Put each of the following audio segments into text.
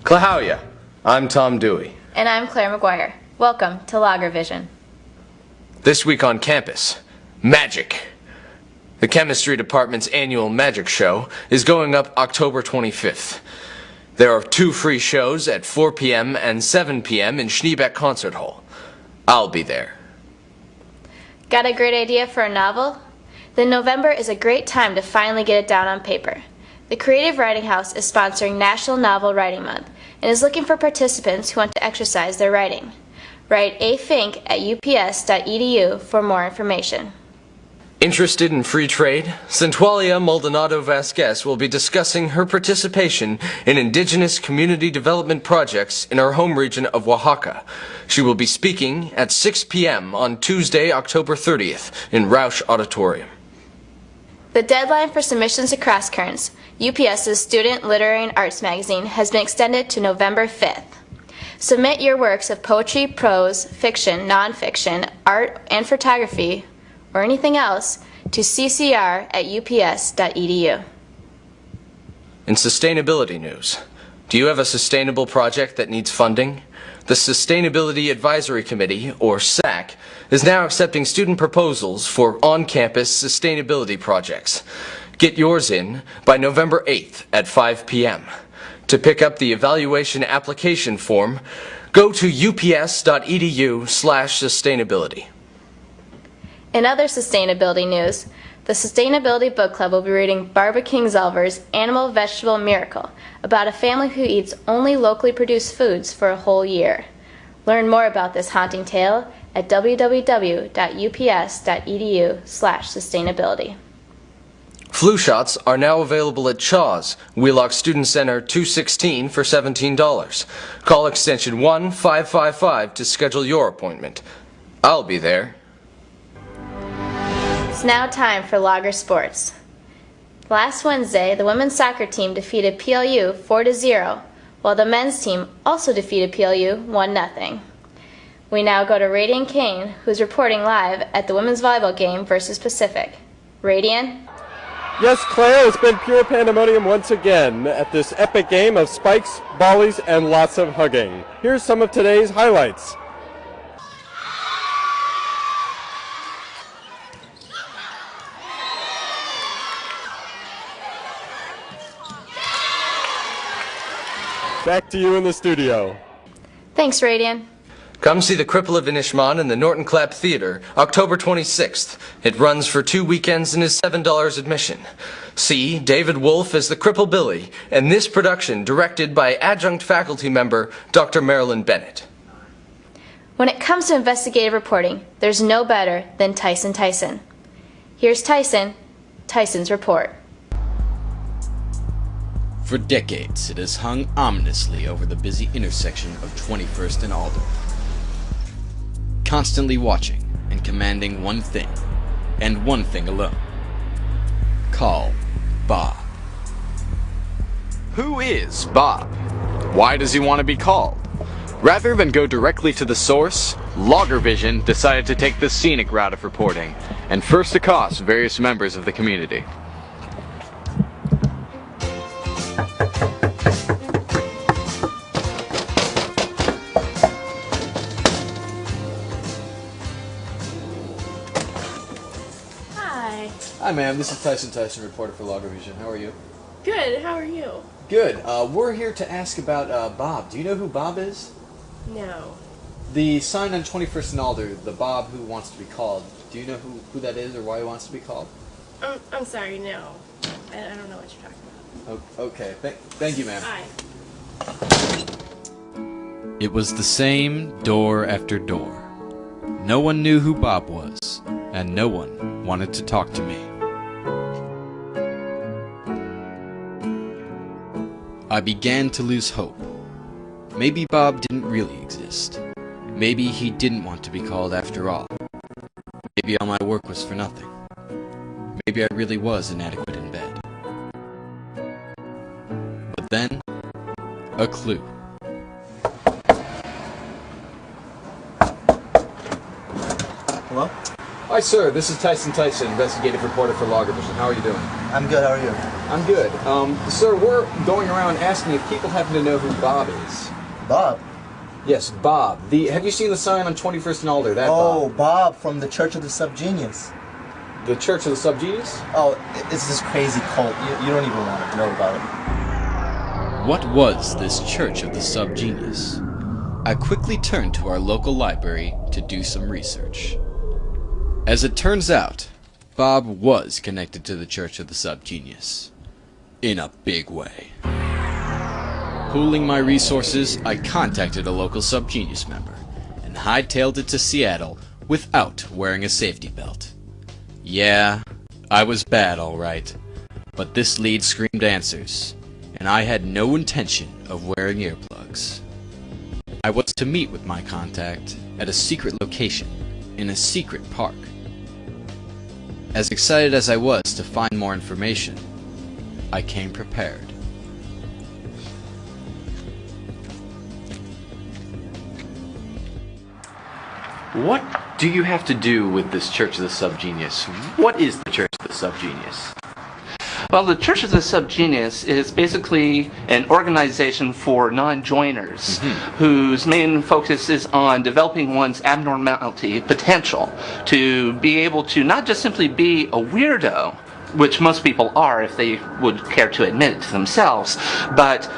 Klahowya, I'm Tom Dewey. And I'm Claire McGuire. Welcome to Lager Vision. This week on campus, magic. The chemistry department's annual magic show is going up October 25th. There are 2 free shows at 4 p.m. and 7 p.m. in Schneebeck Concert Hall. I'll be there. Got a great idea for a novel? Then November is a great time to finally get it down on paper. The Creative Writing House is sponsoring National Novel Writing Month and is looking for participants who want to exercise their writing. Write afink at ups.edu for more information. Interested in free trade? Centralia Maldonado Vasquez will be discussing her participation in indigenous community development projects in her home region of Oaxaca. She will be speaking at 6 p.m. on Tuesday, October 30th in Rausch Auditorium. The deadline for submissions to Cross Currents, UPS's Student Literary and Arts magazine, has been extended to November 5th. Submit your works of poetry, prose, fiction, nonfiction, art, and photography, or anything else, to ccr@ups.edu. In sustainability news, do you have a sustainable project that needs funding? The Sustainability Advisory Committee, or SAC, is now accepting student proposals for on-campus sustainability projects. Get yours in by November 8th at 5 p.m. To pick up the evaluation application form, go to ups.edu/sustainability. In other sustainability news, the Sustainability Book Club will be reading Barbara Kingsolver's Animal Vegetable Miracle, about a family who eats only locally produced foods for a whole year. Learn more about this haunting tale at www.ups.edu/sustainability. Flu shots are now available at Shaw's, Wheelock Student Center 216 for $17. Call extension 1555 to schedule your appointment. I'll be there. It's now time for Lager Sports. Last Wednesday, the women's soccer team defeated PLU 4-0, while the men's team also defeated PLU 1-0. We now go to Radian Kane, who's reporting live at the women's volleyball game versus Pacific. Radian? Yes, Claire, it's been pure pandemonium once again at this epic game of spikes, volleys, and lots of hugging. Here's some of today's highlights. Back to you in the studio. Thanks, Radian. Come see the Cripple of Inishmaan in the Norton Clapp Theater, October 26th. It runs for 2 weekends and is $7 admission. See David Wolfe as the Cripple Billy, and this production directed by adjunct faculty member Dr. Marilyn Bennett. When it comes to investigative reporting, there's no better than Tyson Tyson. Here's Tyson's report. For decades, it has hung ominously over the busy intersection of 21st and Alder. Constantly watching and commanding one thing, and one thing alone. Call Bob. Who is Bob? Why does he want to be called? Rather than go directly to the source, Lager Vision decided to take the scenic route of reporting, and first accost various members of the community. Hi ma'am, this is Tyson Tyson, reporter for Lager Vision. How are you? Good, how are you? Good. We're here to ask about Bob. Do you know who Bob is? No. The sign on 21st and Alder, the Bob who wants to be called. Do you know who that is or why he wants to be called? I'm sorry, no. I don't know what you're talking about. Okay, thank you ma'am. Bye. It was the same door after door. No one knew who Bob was, and no one wanted to talk to me. I began to lose hope. Maybe Bob didn't really exist. Maybe he didn't want to be called after all. Maybe all my work was for nothing. Maybe I really was inadequate in bed. But then, a clue. Hello? Hi sir, this is Tyson Tyson, investigative reporter for Lager Vision. How are you doing? I'm good, how are you? I'm good. Sir, we're going around asking if people happen to know who Bob is. Bob? Yes, Bob. Have you seen the sign on 21st and Alder? That Oh, Bob. Bob from the Church of the Subgenius. The Church of the Subgenius? Oh, it's this crazy cult. You don't even want to know about it. What was this Church of the Subgenius? I quickly turned to our local library to do some research. As it turns out, Bob was connected to the Church of the Subgenius. In a big way. Pooling my resources, I contacted a local Subgenius member and hightailed it to Seattle without wearing a safety belt. Yeah, I was bad, all right, but this lead screamed answers, and I had no intention of wearing earplugs. I was to meet with my contact at a secret location in a secret park. As excited as I was to find more information, I came prepared. What do you have to do with this Church of the Subgenius? What is the Church of the Subgenius? Well, the Church of the Subgenius is basically an organization for non-joiners whose main focus is on developing one's abnormality potential to be able to not just simply be a weirdo, which most people are if they would care to admit it to themselves, but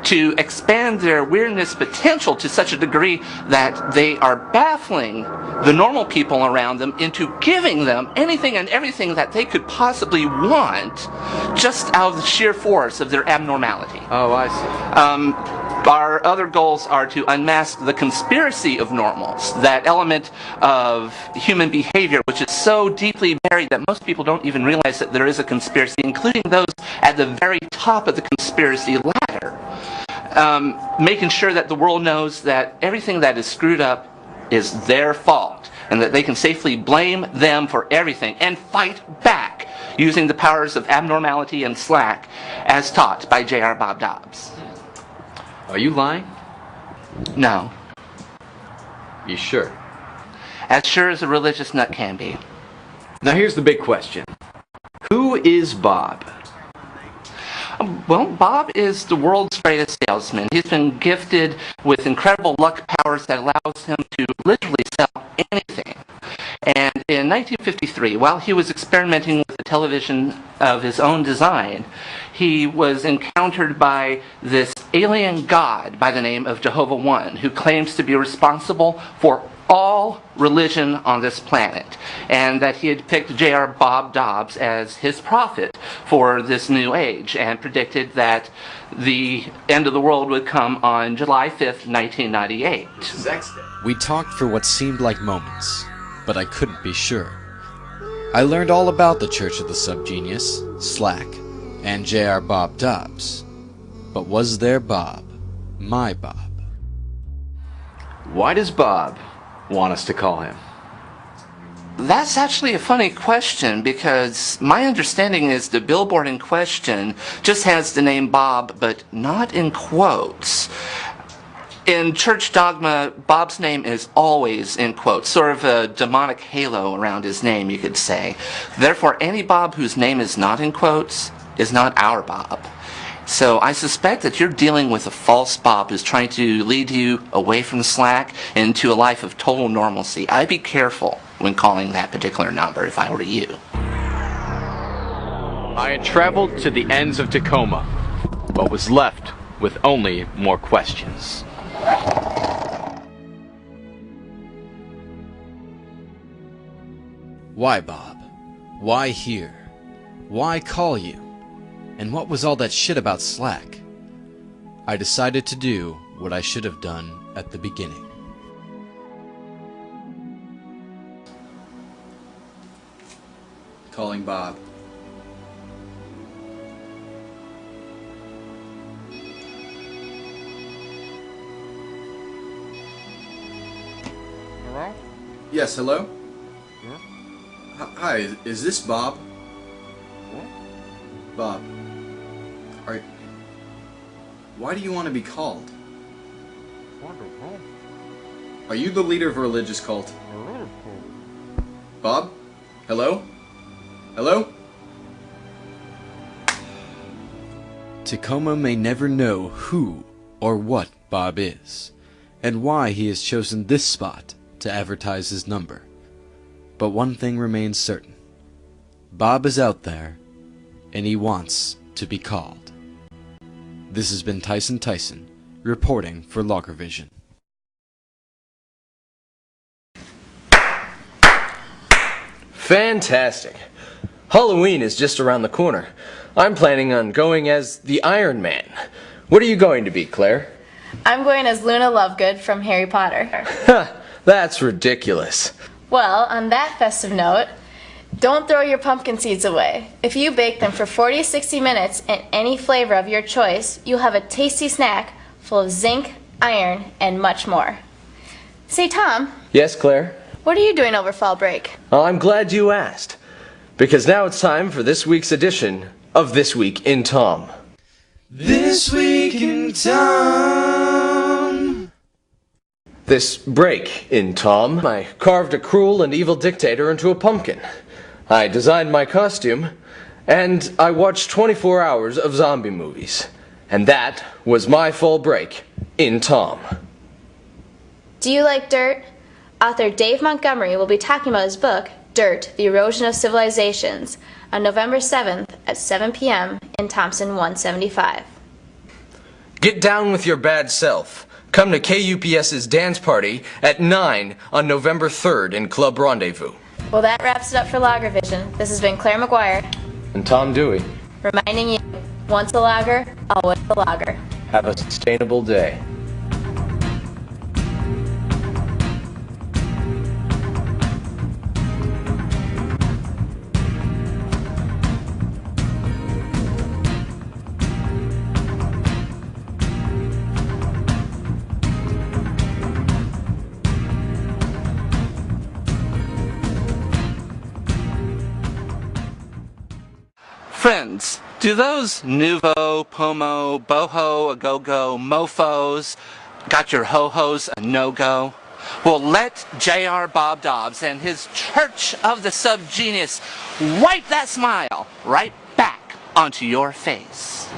to expand their weirdness potential to such a degree that they are baffling the normal people around them into giving them anything and everything that they could possibly want just out of the sheer force of their abnormality. Oh, I see. Our other goals are to unmask the conspiracy of normals, that element of human behavior which is so deeply buried that most people don't even realize that there is a conspiracy, including those at the very top of the conspiracy ladder. Making sure that the world knows that everything that is screwed up is their fault, and that they can safely blame them for everything and fight back using the powers of abnormality and slack as taught by J.R. Bob Dobbs. Are you lying? No. You sure? As sure as a religious nut can be. Now here's the big question. Who is Bob? Well, Bob is the world's greatest salesman. He's been gifted with incredible luck powers that allows him to literally sell anything. And in 1953, while he was experimenting with a television of his own design, he was encountered by this alien god by the name of Jehovah One, who claims to be responsible for all religion on this planet, and that he had picked J.R. Bob Dobbs as his prophet for this new age, and predicted that the end of the world would come on July 5th, 1998. We talked for what seemed like moments, but I couldn't be sure. I learned all about the Church of the Subgenius, Slack, and J.R. Bob Dobbs. But was there Bob, my Bob? Why does Bob want us to call him? That's actually a funny question, because my understanding is the billboard in question just has the name Bob, but not in quotes. In church dogma, Bob's name is always in quotes, sort of a demonic halo around his name, you could say. Therefore, any Bob whose name is not in quotes is not our Bob. So I suspect that you're dealing with a false Bob who's trying to lead you away from Slack into a life of total normalcy. I'd be careful when calling that particular number if I were you. I had traveled to the ends of Tacoma, but was left with only more questions. Why, Bob? Why here? Why call you? And what was all that shit about Slack? I decided to do what I should have done at the beginning. Calling Bob. Hello? Yes, hello? Hi, is this Bob? Bob, why do you want to be called? Are you the leader of a religious cult? Bob? Hello? Hello? Tacoma may never know who or what Bob is, and why he has chosen this spot to advertise his number. But one thing remains certain. Bob is out there, and he wants to be called. This has been Tyson Tyson, reporting for Logger Vision. Fantastic. Halloween is just around the corner. I'm planning on going as the Iron Man. What are you going to be, Claire? I'm going as Luna Lovegood from Harry Potter. That's ridiculous. Well, on that festive note, don't throw your pumpkin seeds away. If you bake them for 40 to 60 minutes in any flavor of your choice, you'll have a tasty snack full of zinc, iron, and much more. Say, Tom. Yes, Claire? What are you doing over fall break? I'm glad you asked, because now it's time for this week's edition of This Week in Tom. This Week in Tom. This break in Tom, I carved a cruel and evil dictator into a pumpkin. I designed my costume, and I watched 24 hours of zombie movies. And that was my fall break in Tom. Do you like dirt? Author Dave Montgomery will be talking about his book, Dirt, The Erosion of Civilizations, on November 7th at 7 p.m. in Thompson 175. Get down with your bad self. Come to KUPS's dance party at 9 on November 3rd in Club Rendezvous. Well, that wraps it up for Logger Vision. This has been Claire McGuire, And Tom Dewey. reminding you, once a logger, always a logger. Have a sustainable day. Friends, do those nouveau, pomo, boho, a-go-go, mofos, got your ho-hos a no-go? Well, let J.R. Bob Dobbs and his Church of the Subgenius wipe that smile right back onto your face.